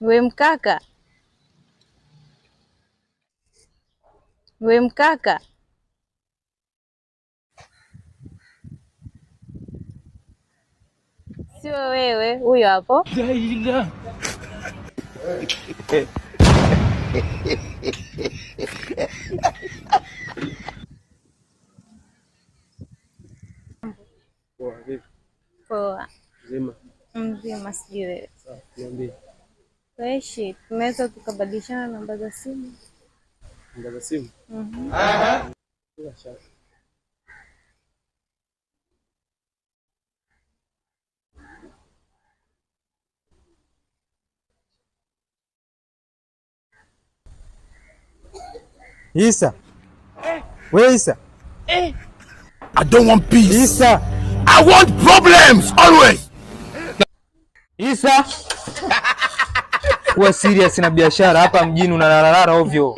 We mkaka, we mkaka, sio wewe, huyo hapo. Poa. Mzima, sijui wewe. Freshi, tunaweza tukabadilishana namba za simu. Namba za simu? Isa. Where Isa? I don't want peace. Isa. I want problems always. Isa. Kuwa serious na biashara hapa mjini unalalalala ovyo.